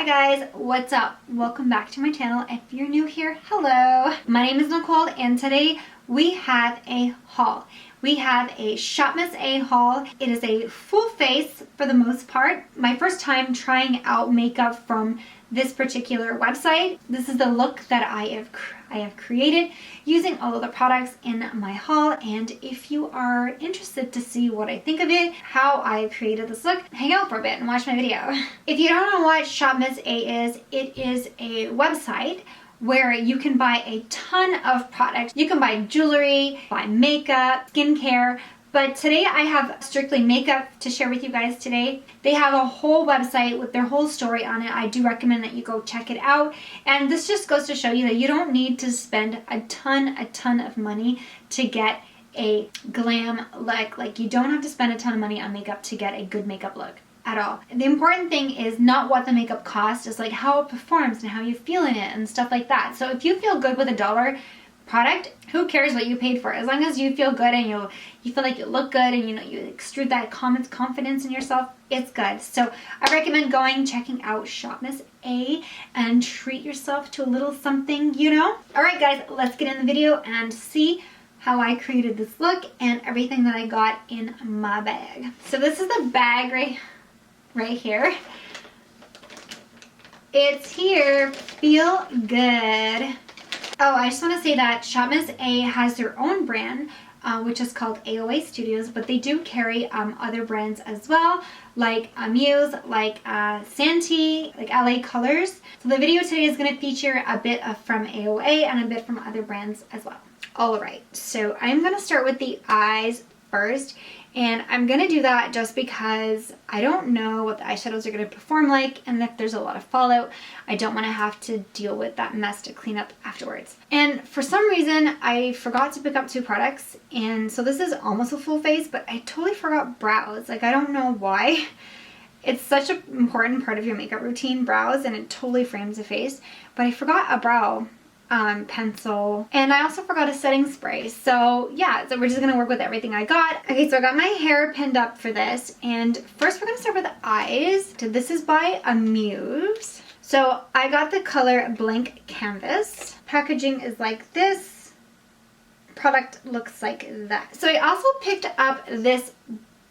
Hi guys, what's up? Welcome back to my channel. If you're new here, hello. My name is Nicole and today we have a haul. We have a Shop Miss A haul. It is a full face for the most part. My first time trying out makeup from this particular website. This is the look that I have created using all of the products in my haul, and if you are interested to see what I think of it, how I created this look, hang out for a bit and watch my video. If you don't know what Shop Miss A is, it is a website where you can buy a ton of products. You can buy jewelry, buy makeup, skincare, but today I have strictly makeup to share with you guys today. They have a whole website with their whole story on it. I do recommend that you go check it out. And this just goes to show you that you don't need to spend a ton of money to get a glam look. Like, you don't have to spend a ton of money on makeup to get a good makeup look at all. The important thing is not what the makeup costs, it's like how it performs and how you feel in it and stuff like that. So if you feel good with $1 product, who cares what you paid for? As long as you feel good and you feel like you look good and you extrude that confidence in yourself, it's good. So I recommend checking out Shop Miss A and treat yourself to a little something, Alright guys, let's get in the video and see how I created this look and everything that I got in my bag. So this is the bag right here. It's here. Feel good. Oh, I just want to say that Shop Miss A has their own brand, which is called VIDEOI Studios, but they do carry other brands as well, like Muse, like Santee, like LA Colors. So the video today is going to feature a bit from VIDEOI and a bit from other brands as well. Alright, so I'm going to start with the eyes first, and I'm going to do that just because I don't know what the eyeshadows are going to perform like, and if there's a lot of fallout, I don't want to have to deal with that mess to clean up afterwards. And for some reason, I forgot to pick up 2 products, and so this is almost a full face, but I totally forgot brows. Like, I don't know why. It's such an important part of your makeup routine, brows, and it totally frames a face, but I forgot a brow pencil, and I also forgot a setting spray. So yeah, so we're just gonna work with everything I got. Okay, so I got my hair pinned up for this, and first we're gonna start with the eyes. So this is by Muse. So I got the color Blank Canvas. Packaging is like this. Product looks like that. So I also picked up this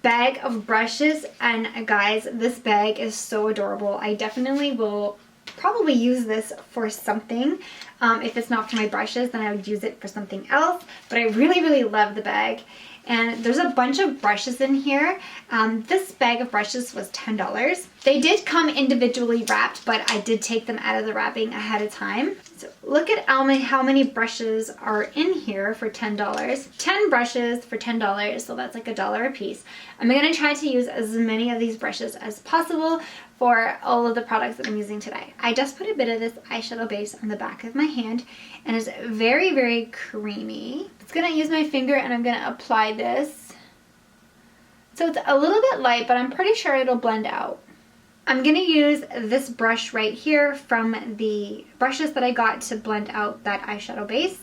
bag of brushes, and guys, this bag is so adorable. I definitely will probably use this for something. If it's not for my brushes, then I would use it for something else, but I really love the bag. And there's a bunch of brushes in here. This bag of brushes was $10. They did come individually wrapped, but I did take them out of the wrapping ahead of time. So look at how many brushes are in here for $10. 10 brushes for $10, so that's like $1 a piece. I'm going to try to use as many of these brushes as possible for all of the products that I'm using today. I just put a bit of this eyeshadow base on the back of my hand, and it's very creamy. I'm going to use my finger and I'm going to apply this. So it's a little bit light, but I'm pretty sure it'll blend out. I'm going to use this brush right here from the brushes that I got to blend out that eyeshadow base.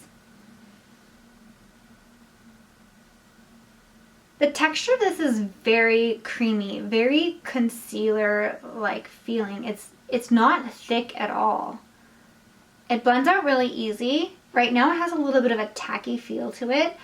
The texture of this is very creamy, very concealer-like feeling. It's not thick at all. It blends out really easy. Right now it has a little bit of a tacky feel to it.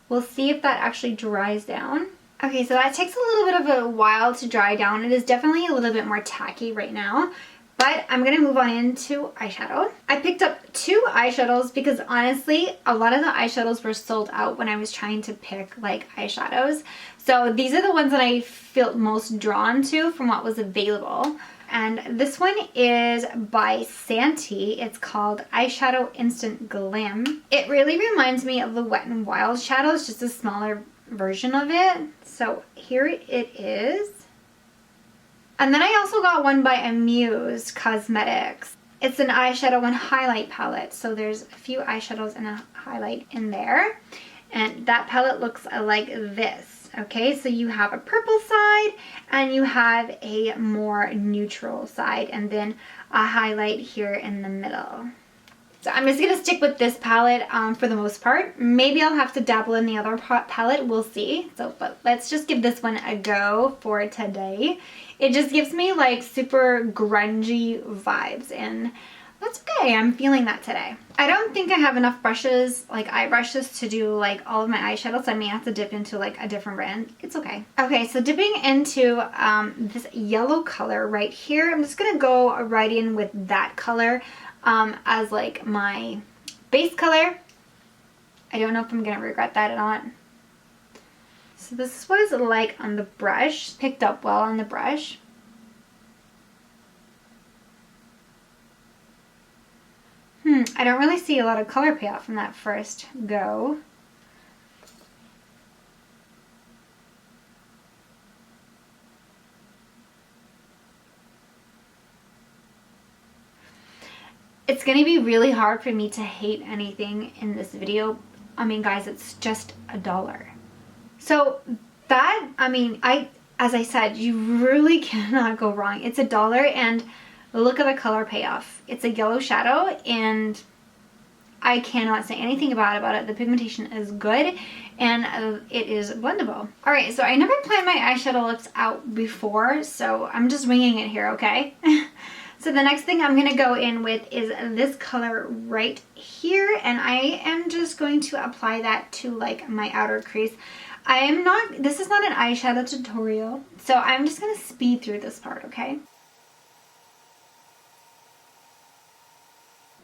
We'll see if that actually dries down. Okay, so that takes a little bit of a while to dry down. It is definitely a little bit more tacky right now, but I'm going to move on into eyeshadow. I picked up 2 eyeshadows because honestly, a lot of the eyeshadows were sold out when I was trying to pick like eyeshadows. So these are the ones that I felt most drawn to from what was available. And this one is by Santee. It's called Eyeshadow Instant Glam. It really reminds me of the Wet n Wild shadows, just a smaller version of it. So here it is. And then I also got one by Muse Cosmetics. It's an eyeshadow and highlight palette. So there's a few eyeshadows and a highlight in there. And that palette looks like this. Okay, so you have a purple side and you have a more neutral side, and then a highlight here in the middle. So I'm just going to stick with this palette for the most part. Maybe I'll have to dabble in the other palette. We'll see. So, but let's just give this one a go for today. It just gives me like super grungy vibes, and that's okay. I'm feeling that today. I don't think I have enough brushes, like eye brushes, to do like all of my eyeshadows. So I may have to dip into like a different brand. It's okay. Okay, so dipping into this yellow color right here. I'm just going to go right in with that color as like my base color. I don't know if I'm going to regret that or not. So this is what it's like on the brush. Picked up well on the brush. I don't really see a lot of color payoff from that first go. It's going to be really hard for me to hate anything in this video. I mean, guys, it's just $1. So that, I mean, as I said, you really cannot go wrong. It's $1, and look at the color payoff. It's a yellow shadow, and I cannot say anything bad about it. The pigmentation is good, and it is blendable. All right, so I never planned my eyeshadow looks out before, so I'm just winging it here, okay? So the next thing I'm going to go in with is this color right here, and I am just going to apply that to like my outer crease. This is not an eyeshadow tutorial, so I'm just going to speed through this part, okay?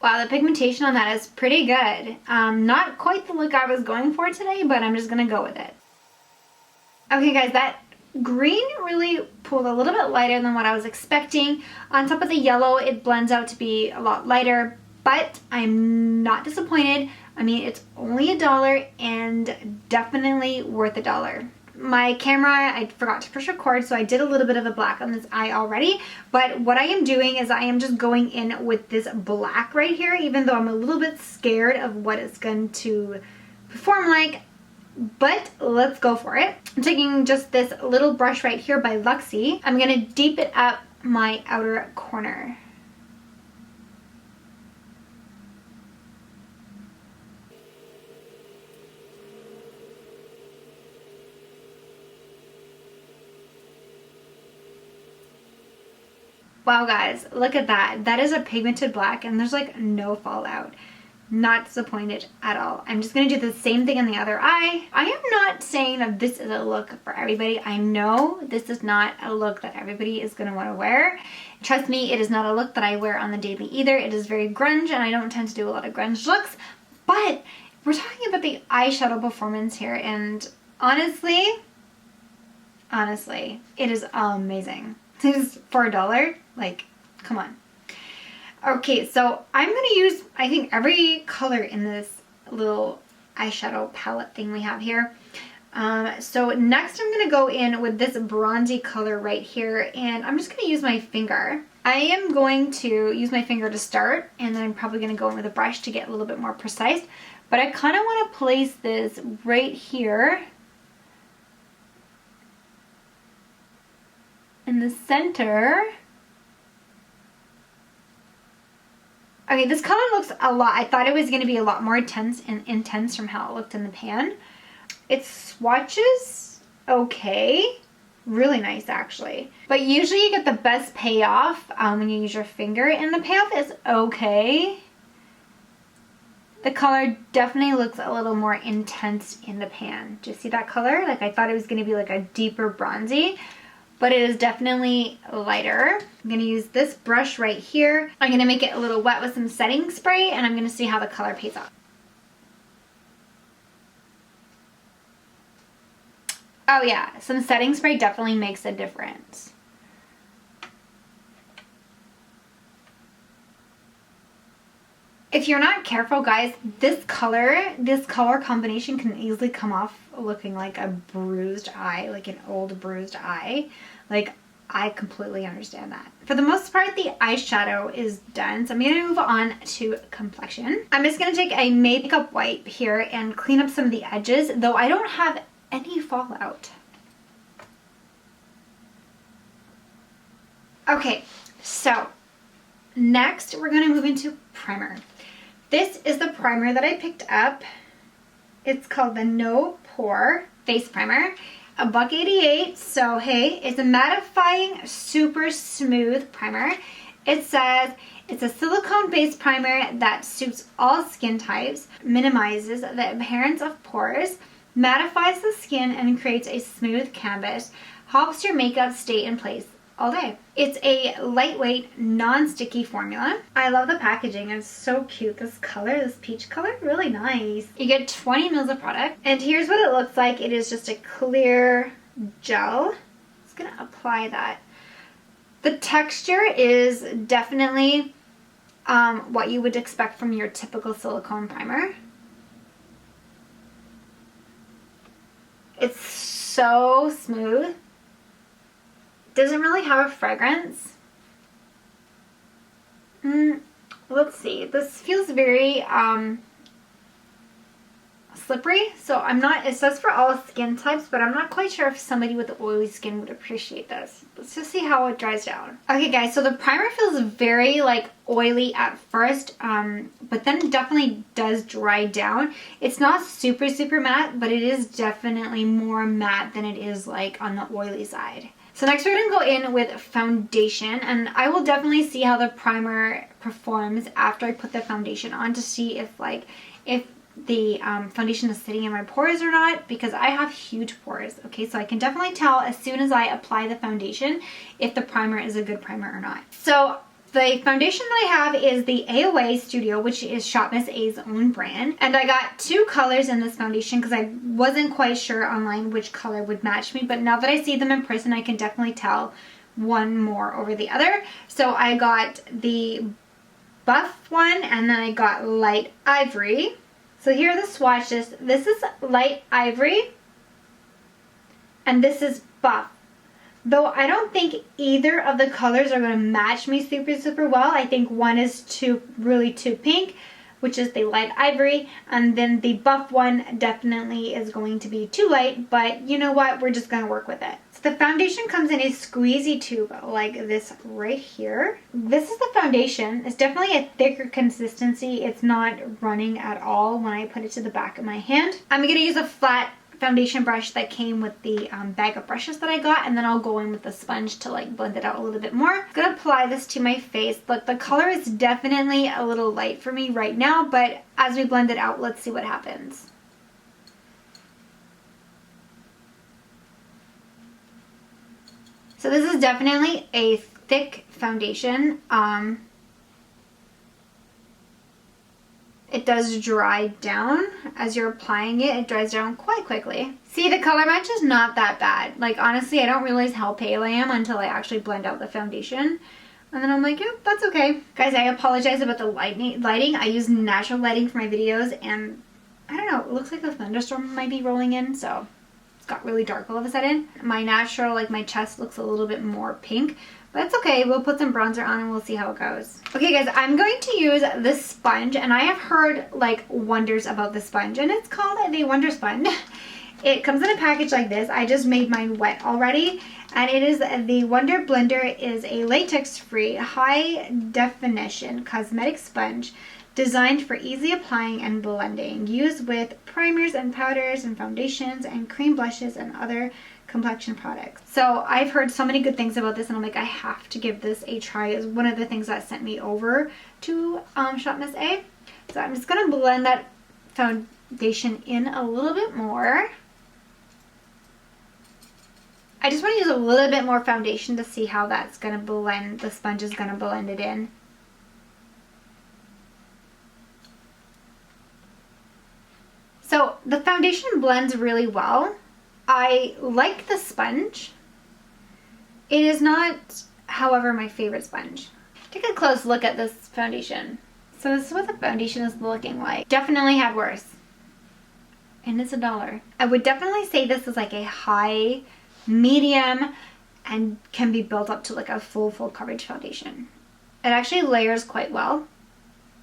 Wow, the pigmentation on that is pretty good. Not quite the look I was going for today, but I'm just going to go with it. Okay guys, that green really pulled a little bit lighter than what I was expecting. On top of the yellow, it blends out to be a lot lighter, but I'm not disappointed. I mean, it's only $1 and definitely worth $1. My camera, I forgot to push record, so I did a little bit of a black on this eye already, but what I am doing is I am just going in with this black right here, even though I'm a little bit scared of what it's going to perform like, but let's go for it. I'm taking just this little brush right here by Luxie. I'm going to deep it up my outer corner. Wow guys, look at that. That is a pigmented black, and there's like no fallout. Not disappointed at all. I'm just going to do the same thing in the other eye. I am not saying that this is a look for everybody. I know this is not a look that everybody is going to want to wear. Trust me, it is not a look that I wear on the daily either. It is very grunge, and I don't tend to do a lot of grunge looks. But we're talking about the eyeshadow performance here, and honestly, it is amazing. This is for $1. Like, come on. Okay, so I'm going to use, I think, every color in this little eyeshadow palette thing we have here. So next I'm going to go in with this bronzy color right here, and I'm just going to use my finger. I am going to use my finger to start, and then I'm probably going to go in with a brush to get a little bit more precise. But I kind of want to place this right here in the center. Okay, this color looks a lot, I thought it was going to be a lot more intense from how it looked in the pan. It swatches okay. Really nice actually. But usually you get the best payoff when you use your finger, and the payoff is okay. The color definitely looks a little more intense in the pan. Do you see that color? Like, I thought it was going to be like a deeper bronzy, but it is definitely lighter. I'm going to use this brush right here. I'm going to make it a little wet with some setting spray, and I'm going to see how the color pays off. Oh yeah, some setting spray definitely makes a difference. If you're not careful, guys, this color combination can easily come off looking like a bruised eye, like an old bruised eye. Like, I completely understand that. For the most part, the eyeshadow is done, so I'm going to move on to complexion. I'm just going to take a makeup wipe here and clean up some of the edges, though I don't have any fallout. Okay, so next we're going to move into primer. This is the primer that I picked up. It's called the No Pore Face Primer. $1.88, so hey, it's a mattifying, super smooth primer. It says it's a silicone-based primer that suits all skin types, minimizes the appearance of pores, mattifies the skin, and creates a smooth canvas, helps your makeup stay in place all day. It's a lightweight, non-sticky formula. I love the packaging. It's so cute. This color, this peach color, really nice. You get 20 mils of product. And here's what it looks like. It is just a clear gel. I'm just gonna apply that. The texture is definitely what you would expect from your typical silicone primer. It's so smooth. Doesn't really have a fragrance. Let's see. This feels very slippery. So I'm not, it says for all skin types, but I'm not quite sure if somebody with oily skin would appreciate this. Let's just see how it dries down. Okay guys, so the primer feels very like oily at first, but then definitely does dry down. It's not super, super matte, but it is definitely more matte than it is like on the oily side. So next we're going to go in with foundation, and I will definitely see how the primer performs after I put the foundation on to see if the foundation is sitting in my pores or not, because I have huge pores. Okay, so I can definitely tell as soon as I apply the foundation if the primer is a good primer or not. So the foundation that I have is the AOA Studio, which is Shop Miss A's own brand. And I got two colors in this foundation because I wasn't quite sure online which color would match me. But now that I see them in person, I can definitely tell one more over the other. So I got the buff one, and then I got light ivory. So here are the swatches. This is light ivory, and this is buff. Though I don't think either of the colors are going to match me super, super well. I think one is really too pink, which is the light ivory. And then the buff one definitely is going to be too light. But you know what? We're just going to work with it. So the foundation comes in a squeezy tube like this right here. This is the foundation. It's definitely a thicker consistency. It's not running at all when I put it to the back of my hand. I'm going to use a flat foundation brush that came with the bag of brushes that I got, and then I'll go in with the sponge to like blend it out a little bit more. I'm gonna apply this to my face. Look, the color is definitely a little light for me right now, but as we blend it out, let's see what happens. So this is definitely a thick foundation. It does dry down as you're applying it. It dries down quite quickly. See, the color match is not that bad. Like, honestly, I don't realize how pale I am until I actually blend out the foundation. And then I'm like, yeah, that's okay. Guys, I apologize about the lighting. I use natural lighting for my videos, and I don't know, it looks like a thunderstorm might be rolling in, so it's got really dark all of a sudden. My natural, like my chest looks a little bit more pink. But it's okay, we'll put some bronzer on and we'll see how it goes. Okay guys, I'm going to use this sponge, and I have heard like wonders about this sponge, and it's called the Wonder Sponge. It comes in a package like this. I just made mine wet already, and it is the Wonder Blender. Is a latex-free, high-definition cosmetic sponge designed for easy applying and blending. Used with primers and powders and foundations and cream blushes and other complexion products. So I've heard so many good things about this, and I'm like, I have to give this a try. It's one of the things that sent me over to Shop Miss A. So I'm just gonna blend that foundation in a little bit more. I just want to use a little bit more foundation to see how that's gonna blend. The sponge is gonna blend it in. So the foundation blends really well. I like the sponge. It is not, however, my favorite sponge. Take a close look at this foundation. So this is what the foundation is looking like. Definitely had worse. And it's $1. I would definitely say this is like a high, medium, and can be built up to like a full coverage foundation. It actually layers quite well.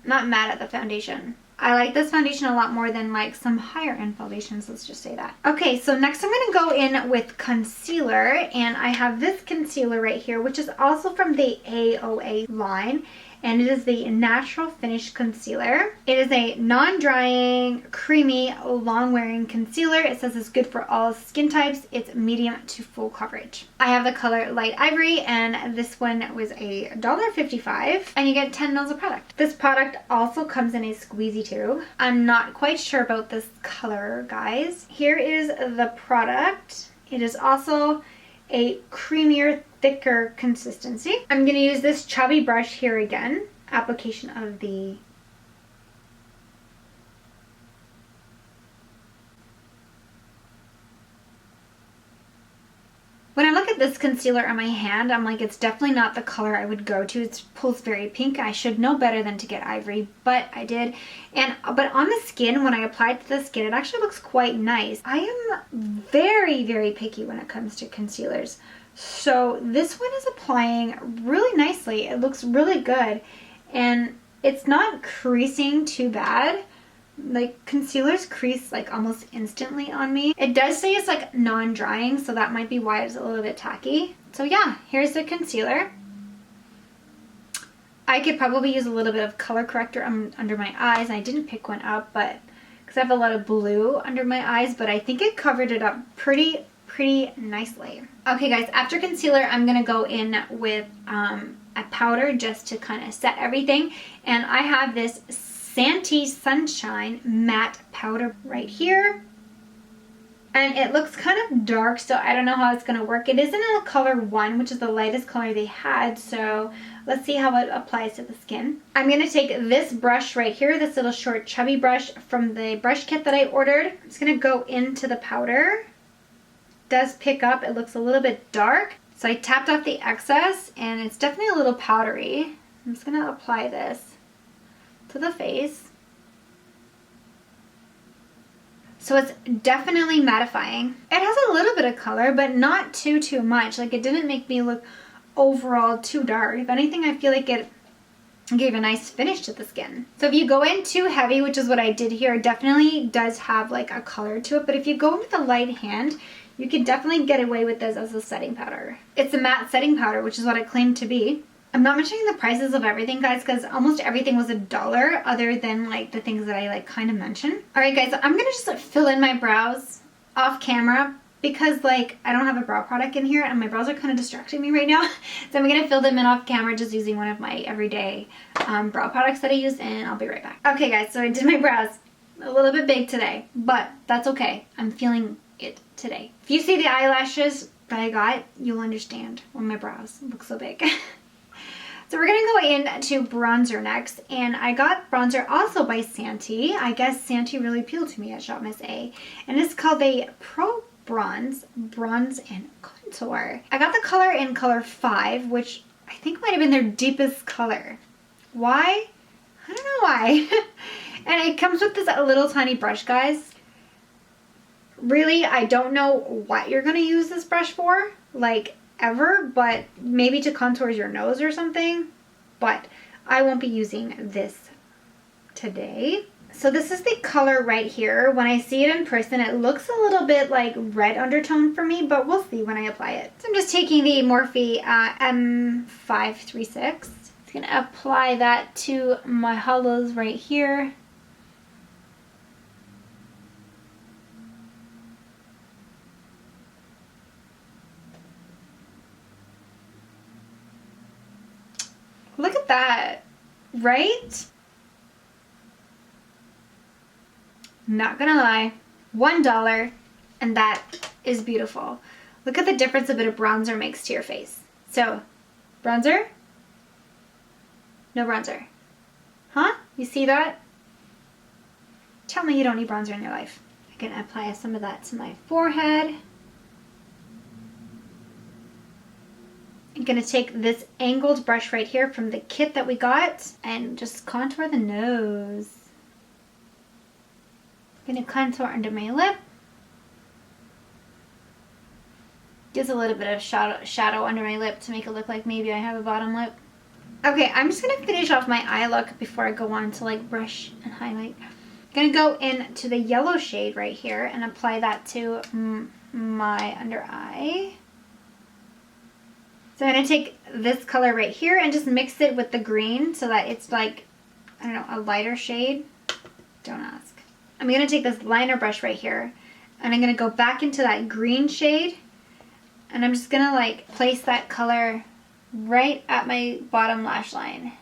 Not mad at the foundation. I like this foundation a lot more than like some higher end foundations, let's just say that. Okay, so next I'm going to go in with concealer, and I have this concealer right here, which is also from the AOA line, and it is the Natural Finish Concealer. It is a non-drying, creamy, long-wearing concealer. It says it's good for all skin types. It's medium to full coverage. I have the color Light Ivory, and this one was a $1.55, and you get 10 mils of product. This product also comes in a squeezy tube. I'm not quite sure about this color, guys. Here is the product. It is also a creamier, thicker consistency. I'm going to use this chubby brush here again. Application of the when I look at this concealer on my hand, I'm like, it's definitely not the color I would go to. It pulls very pink. I should know better than to get ivory, but I did. But on the skin, when I apply it to the skin, it actually looks quite nice. I am very, very picky when it comes to concealers. So this one is applying really nicely. It looks really good, and it's not creasing too bad. Like, concealers crease like almost instantly on me. It does say it's like non-drying, so that might be why it's a little bit tacky. So yeah, here's the concealer. I could probably use a little bit of color corrector under my eyes. I didn't pick one up, but because I have a lot of blue under my eyes, but I think it covered it up pretty nicely. Okay guys, after concealer, I'm gonna go in with a powder just to kind of set everything, and I have this Santee Sunshine matte powder right here, and it looks kind of dark, so I don't know how it's going to work. It is in a color 1, which is the lightest color they had, so let's see how it applies to the skin. I'm going to take this brush right here, this little short chubby brush from the brush kit that I ordered. I'm just going to go into the powder. It does pick up, it looks a little bit dark, so I tapped off the excess, and it's definitely a little powdery. I'm just going to apply this to the face. So it's definitely mattifying. It has a little bit of color, but not too much. Like, it didn't make me look overall too dark. If anything, I feel like it gave a nice finish to the skin. So if you go in too heavy, which is what I did here, it definitely does have like a color to it. But if you go in with a light hand, you can definitely get away with this as a setting powder. It's a matte setting powder, which is what it claimed to be. I'm not mentioning the prices of everything, guys, because almost everything was $1 other than like the things that I like kind of mentioned. All right, guys, so I'm going to just fill in my brows off camera because like I don't have a brow product in here and my brows are kind of distracting me right now. So I'm going to fill them in off camera just using one of my everyday brow products that I use, and I'll be right back. Okay, guys, so I did my brows a little bit big today, but that's okay. I'm feeling it today. If you see the eyelashes that I got, you'll understand why my brows look so big. So we're going to go into bronzer next, and I got bronzer also by Santee. I guess Santee really appealed to me at Shop Miss A, and it's called the Pro Bronze and Contour. I got the color in color 5, which I think might have been their deepest color. Why? I don't know why. And it comes with this little tiny brush, guys. Really, I don't know what you're going to use this brush for, like, ever, but maybe to contour your nose or something, but I won't be using this today. So this is the color right here. When I see it in person, it looks a little bit like red undertone for me, but we'll see when I apply it. So I'm just taking the Morphe M536. I'm going to apply that to my hollows right here. Look at that, right? Not gonna lie, $1, and that is beautiful. Look at the difference a bit of bronzer makes to your face. So, bronzer, no bronzer. Huh? You see that? Tell me you don't need bronzer in your life. I can apply some of that to my forehead. I'm going to take this angled brush right here from the kit that we got and just contour the nose. I'm going to contour under my lip. Gives a little bit of shadow under my lip to make it look like maybe I have a bottom lip. Okay, I'm just going to finish off my eye look before I go on to like brush and highlight. I'm going to go into the yellow shade right here and apply that to my under eye. So I'm going to take this color right here and just mix it with the green so that it's like, I don't know, a lighter shade. Don't ask. I'm going to take this liner brush right here and I'm going to go back into that green shade and I'm just going to like place that color right at my bottom lash line.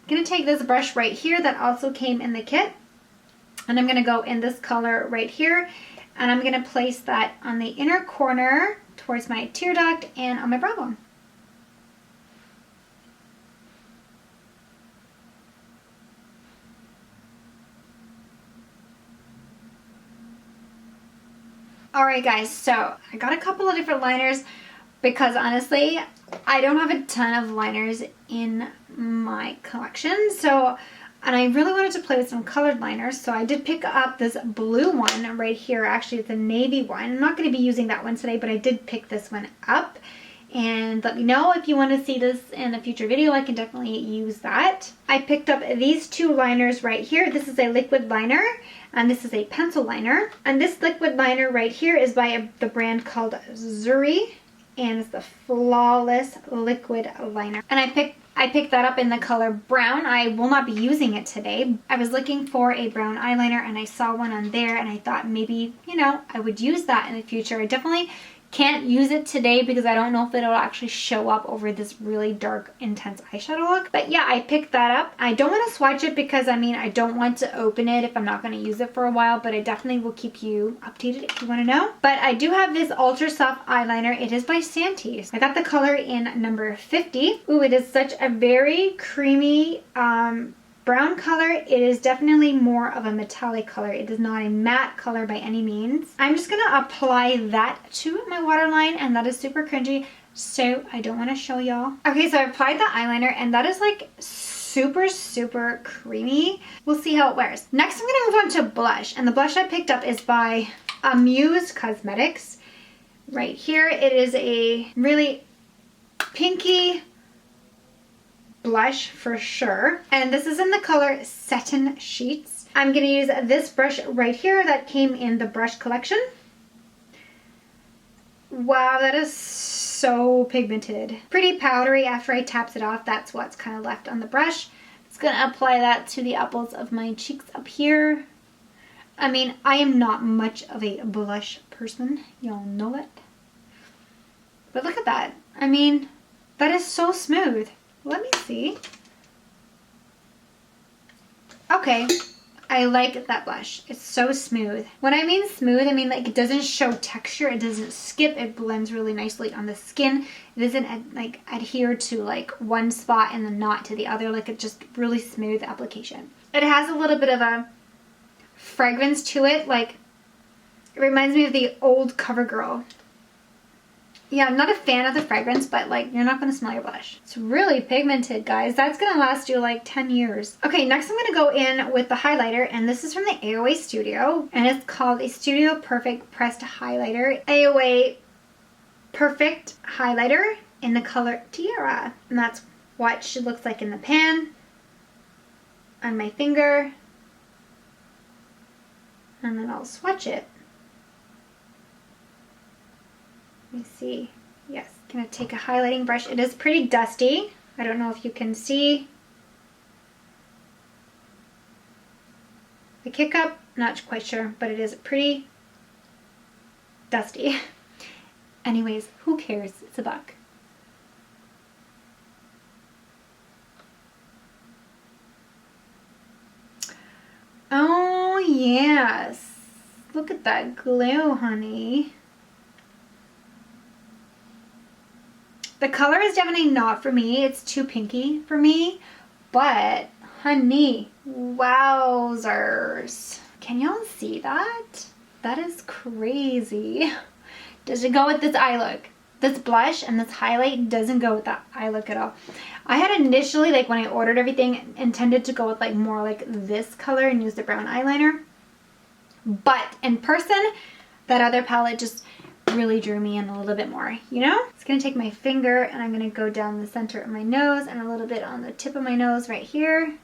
I'm going to take this brush right here that also came in the kit and I'm going to go in this color right here and I'm going to place that on the inner corner towards my tear duct and on my brow bone. Alright guys, so I got a couple of different liners because honestly, I don't have a ton of liners in my collection. And I really wanted to play with some colored liners, so I did pick up this blue one right here. Actually, it's a navy one. I'm not going to be using that one today, but I did pick this one up. And let me know if you want to see this in a future video. I can definitely use that. I picked up these two liners right here. This is a liquid liner, and this is a pencil liner. And this liquid liner right here is by the brand called Zuri, and it's the Flawless Liquid Liner. And I picked that up in the color brown. I will not be using it today. I was looking for a brown eyeliner and I saw one on there and I thought maybe, you know, I would use that in the future. I definitely can't use it today because I don't know if it'll actually show up over this really dark, intense eyeshadow look. But yeah, I picked that up. I don't want to swatch it because I mean, I don't want to open it if I'm not going to use it for a while, but I definitely will keep you updated if you want to know. But I do have this Ultra Soft eyeliner. It is by Santee. I got the color in number 50. Ooh, it is such a very creamy, brown color. It is definitely more of a metallic color. It is not a matte color by any means. I'm just gonna apply that to my waterline and that is super cringy, so I don't want to show y'all. Okay, so I applied the eyeliner and that is like super, super creamy. We'll see how it wears. Next, I'm gonna move on to blush, and the blush I picked up is by Muse Cosmetics. Right here, it is a really pinky blush for sure, and this is in the color Satin Sheets. I'm gonna use this brush right here that came in the brush collection. Wow, that is so pigmented. Pretty powdery. After I taps it off, that's what's kind of left on the brush. Just gonna apply that to the apples of my cheeks up here. I mean, I am not much of a blush person, y'all know it, but look at that. I mean, that is so smooth. Let me see. Okay, I like that blush. It's so smooth. When I mean smooth, I mean like it doesn't show texture, it doesn't skip, it blends really nicely on the skin. It doesn't like adhere to like one spot and then not to the other. Like it's just really smooth application. It has a little bit of a fragrance to it. Like it reminds me of the old CoverGirl. Yeah, I'm not a fan of the fragrance, but like you're not going to smell your blush. It's really pigmented, guys. That's going to last you like 10 years. Okay, next I'm going to go in with the highlighter, and this is from the AOA Studio, and it's called a Studio Perfect Pressed Highlighter. AOA Perfect Highlighter in the color Tiara. And that's what she looks like in the pan, on my finger, and then I'll swatch it. Let me see. Yes, I'm gonna take a highlighting brush. It is pretty dusty. I don't know if you can see the kick up, not quite sure, but it is pretty dusty. Anyways, who cares? It's a buck. Oh yes, look at that glow, honey. The color is definitely not for me. It's too pinky for me. But, honey, wowzers. Can y'all see that? That is crazy. Does it go with this eye look? This blush and this highlight doesn't go with that eye look at all. I had initially, like when I ordered everything, intended to go with like more like this color and use the brown eyeliner. But in person, that other palette just really drew me in a little bit more, you know? It's gonna take my finger and I'm gonna go down the center of my nose and a little bit on the tip of my nose right here.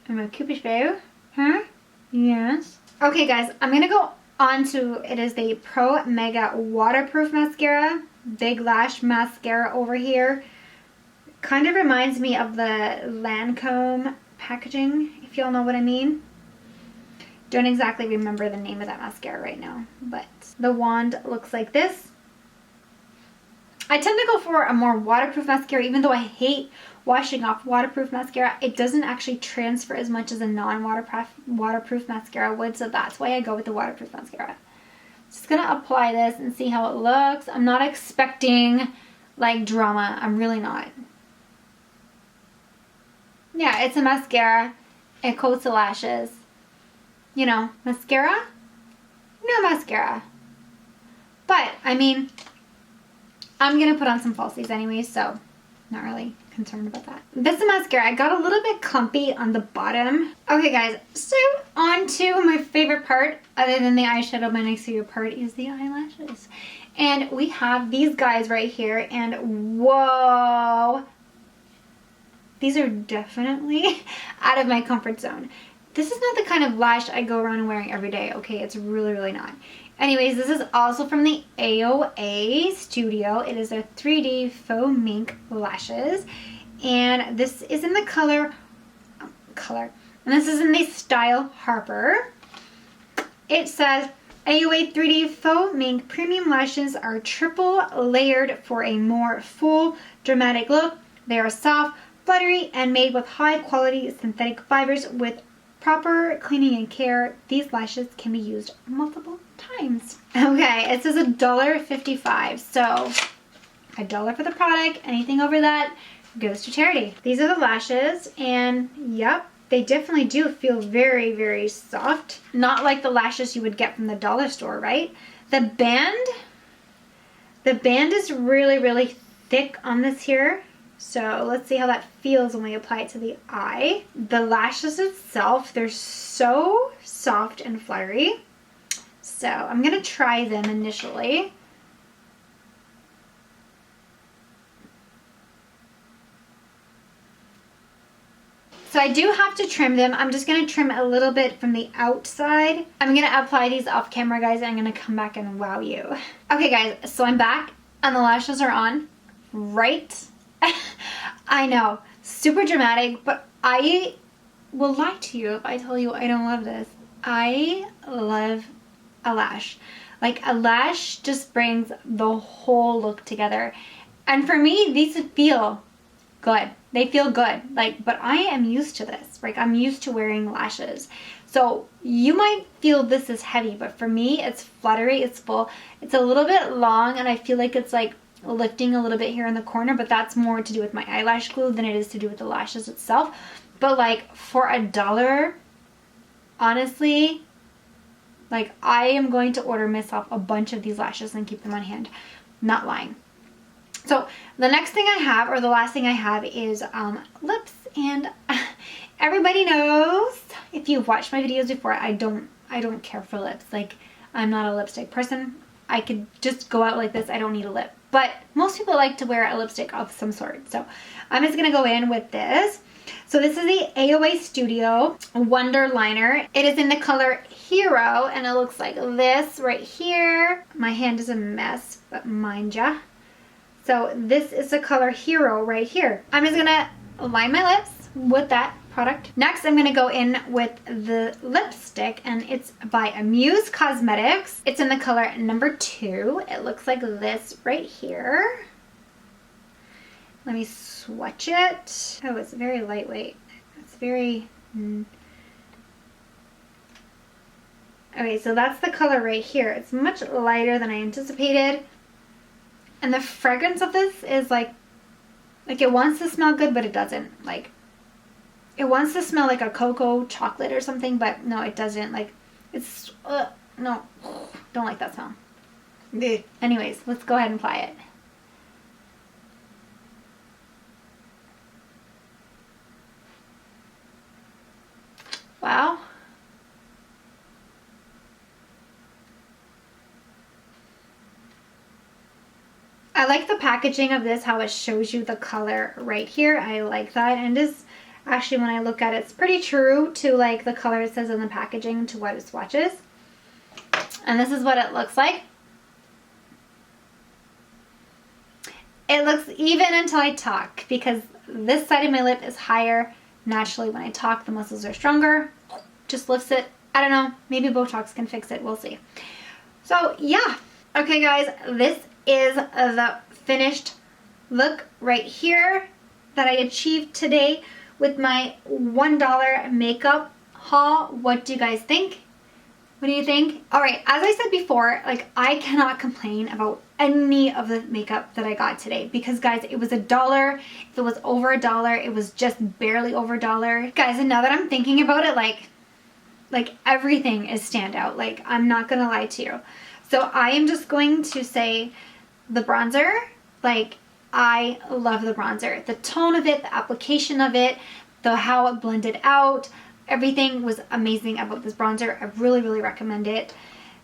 And my cupid's bow. Huh? Yes. Okay guys, I'm gonna go on to, it is the Pro Mega Waterproof Mascara. Big Lash Mascara over here. Kind of reminds me of the Lancome packaging, if y'all know what I mean. Don't exactly remember the name of that mascara right now, but the wand looks like this. I tend to go for a more waterproof mascara, even though I hate washing off waterproof mascara. It doesn't actually transfer as much as a non-waterproof mascara would, so that's why I go with the waterproof mascara. Just gonna apply this and see how it looks. I'm not expecting like drama. I'm really not. Yeah, it's a mascara. It coats the lashes. You know, mascara? No mascara. But, I mean, I'm going to put on some falsies anyway, so not really concerned about that. This is mascara. I got a little bit clumpy on the bottom. Okay, guys, so on to my favorite part, other than the eyeshadow, my next favorite part is the eyelashes. And we have these guys right here, and whoa! These are definitely out of my comfort zone. This is not the kind of lash I go around wearing every day, okay? It's really, really not. Anyways, this is also from the AOA Studio. It is their 3D Faux Mink Lashes. And this is in the color, and this is in the style Harper. It says, AOA 3D Faux Mink Premium Lashes are triple layered for a more full, dramatic look. They are soft, fluttery, and made with high quality synthetic fibers. With proper cleaning and care, these lashes can be used multiple times. Okay, it says $1.55, so $1 for the product. Anything over that goes to charity. These are the lashes, and yep, they definitely do feel very, very soft. Not like the lashes you would get from the dollar store, right? The band is really, really thick on this here. So let's see how that feels when we apply it to the eye. The lashes itself, they're so soft and fluttery. So I'm going to try them initially. So I do have to trim them. I'm just going to trim a little bit from the outside. I'm going to apply these off camera, guys, and I'm going to come back and wow you. Okay, guys, so I'm back and the lashes are on. Right? I know, super dramatic, but I will lie to you if I tell you I don't love this. I love a lash. Like, a lash just brings the whole look together. And for me, these feel good. They feel good. Like, but I am used to this. Like, I'm used to wearing lashes. So you might feel this is heavy, but for me, it's fluttery, it's full. It's a little bit long, and I feel like it's like lifting a little bit here in the corner, but that's more to do with my eyelash glue than it is to do with the lashes itself. But like, for $1, honestly, like, I am going to order myself a bunch of these lashes and keep them on hand. Not lying. So the next thing I have, or the last thing I have, is lips. And everybody knows, if you've watched my videos before, I don't care for lips. Like, I'm not a lipstick person. I could just go out like this. I don't need a lip. But most people like to wear a lipstick of some sort. So I'm just going to go in with this. So this is the AOA Studio Wonder Liner. It is in the color Hero, and it looks like this right here. My hand is a mess, but mind ya. So this is the color Hero right here. I'm just going to line my lips with that product. Next, I'm going to go in with the lipstick, and it's by Amuse Cosmetics. It's in the color number 2. It looks like this right here. Let me swatch it. Oh, it's very lightweight. It's very... Okay, so that's the color right here. It's much lighter than I anticipated. And the fragrance of this is like it wants to smell good, but it doesn't. Like, it wants to smell like a cocoa chocolate or something, but no, it doesn't. Like, it's, no, don't like that smell. Blech. Anyways, let's go ahead and apply it. Wow. I like the packaging of this, how it shows you the color right here. I like that, and it's Actually, when I look at it, it's pretty true to like the color it says on the packaging to what it swatches. And this is what it looks like. It looks even until I talk, because this side of my lip is higher. Naturally, when I talk, the muscles are stronger. Just lifts it. I don't know. Maybe Botox can fix it. We'll see. So, yeah. Okay, guys. This is the finished look right here that I achieved today with my $1 makeup haul. What do you guys think? What do you think? Alright, as I said before, like, I cannot complain about any of the makeup that I got today, because guys, it was $1. If it was over $1, it was just barely over $1. Guys, and now that I'm thinking about it, like everything is standout. Like, I'm not gonna lie to you. So I am just going to say the bronzer, like, I love the bronzer. The tone of it, the application of it, how it blended out, everything was amazing about this bronzer. I really, really recommend it.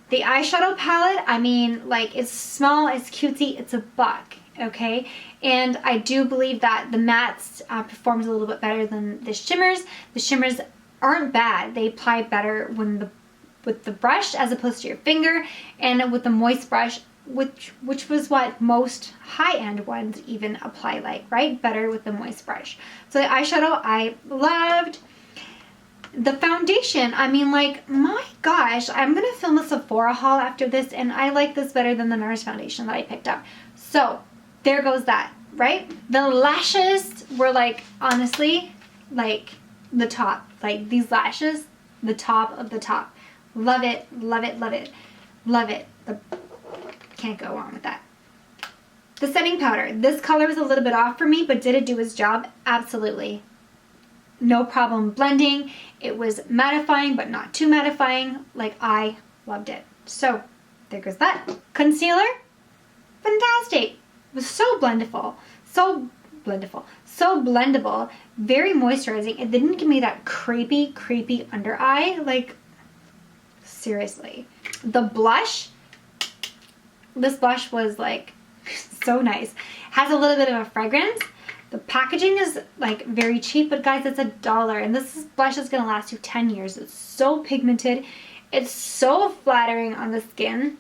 The eyeshadow palette, I mean, like, it's small, it's cutesy, it's a buck, okay? And I do believe that the mattes performs a little bit better than the shimmers. The shimmers aren't bad. They apply better when with the brush as opposed to your finger, and with the moist brush, which was what most high-end ones even apply like, right? Better with the moist brush. So the eyeshadow I loved. The foundation, I mean, like, my gosh, I'm gonna film a Sephora haul after this, and I like this better than the NARS foundation that I picked up. So there goes that, right? The lashes were, like, honestly, like, the top. Like, these lashes, the top of the top. Love it, love it, love it, love it. Can't go wrong with that. The setting powder. This color was a little bit off for me, but did it do its job? Absolutely. No problem blending. It was mattifying, but not too mattifying. Like, I loved it. So there goes that. Concealer, fantastic. It was so blendable, so blendable, very moisturizing. It didn't give me that creepy under eye. Like, seriously. The blush, this blush was like so nice. Has a little bit of a fragrance. The packaging is like very cheap, but guys, it's $1, and this blush is gonna last you 10 years. It's so pigmented. It's so flattering on the skin.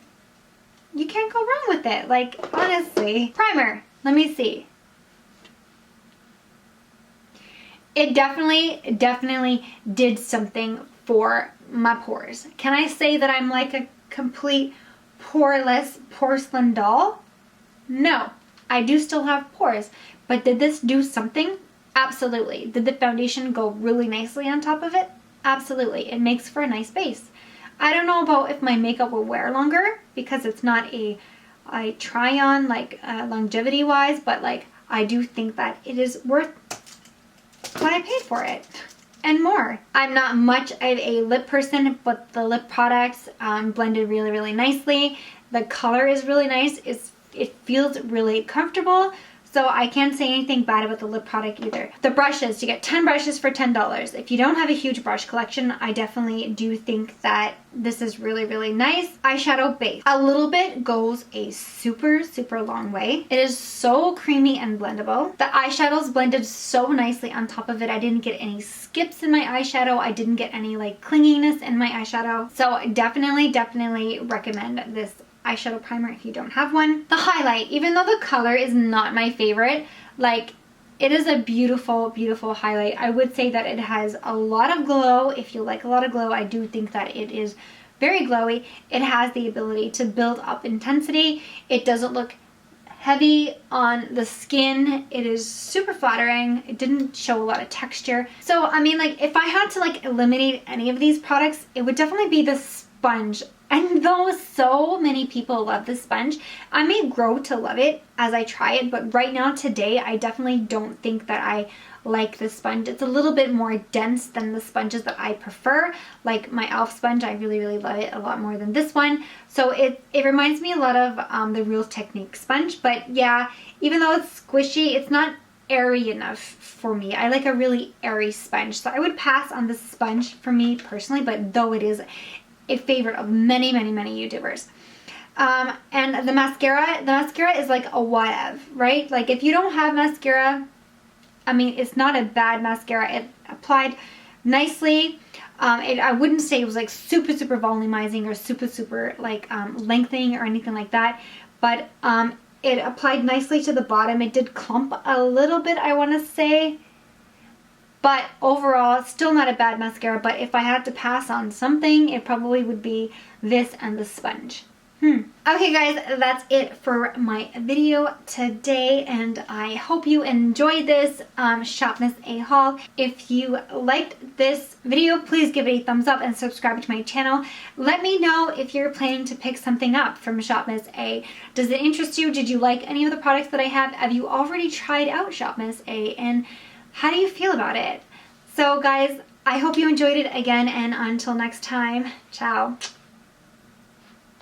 You can't go wrong with it. Like, honestly. Primer, let me see. It definitely did something for my pores. Can I say that I'm like a complete poreless porcelain doll? No, I do still have pores. But did this do something? Absolutely. Did the foundation go really nicely on top of it? Absolutely. It makes for a nice base. I don't know about if my makeup will wear longer, because it's not a try-on, like, longevity wise, but like, I do think that it is worth what I paid for it and more. I'm not much of a lip person, but the lip products blended really nicely. The color is really nice. It feels really comfortable. So I can't say anything bad about the lip product either. The brushes, you get 10 brushes for $10. If you don't have a huge brush collection, I definitely do think that this is really nice. Eyeshadow base. A little bit goes a super long way. It is so creamy and blendable. The eyeshadows blended so nicely on top of it. I didn't get any skips in my eyeshadow. I didn't get any like clinginess in my eyeshadow. So definitely recommend this eyeshadow primer if you don't have one. The highlight, even though the color is not my favorite, like, it is a beautiful highlight. I would say that it has a lot of glow. If you like a lot of glow, I do think that it is very glowy. It has the ability to build up intensity. It doesn't look heavy on the skin. It is super flattering. It didn't show a lot of texture. So, I mean, like, if I had to like eliminate any of these products, it would definitely be the sponge. And though so many people love this sponge, I may grow to love it as I try it, but right now, today, I definitely don't think that I like this sponge. It's a little bit more dense than the sponges that I prefer. Like my e.l.f. sponge, I really love it a lot more than this one. So it reminds me a lot of the Real Technique sponge, but yeah, even though it's squishy, it's not airy enough for me. I like a really airy sponge, so I would pass on this sponge for me personally, but though it is a favorite of many YouTubers. And the mascara is like a whatever, right? Like, if you don't have mascara, I mean, it's not a bad mascara. It applied nicely. I wouldn't say it was like super volumizing or super like lengthening or anything like that, but it applied nicely to the bottom. It did clump a little bit, I want to say, but overall still not a bad mascara. But if I had to pass on something, it probably would be this and the sponge. Okay guys, that's it for my video today, and I hope you enjoyed this Shop Miss A haul. If you liked this video, please give it a thumbs up and subscribe to my channel. Let me know if you're planning to pick something up from Shop Miss A. Does it interest you? Did you like any of the products that I have? Have you already tried out Shop Miss A, and how do you feel about it? So guys, I hope you enjoyed it again, and until next time, ciao.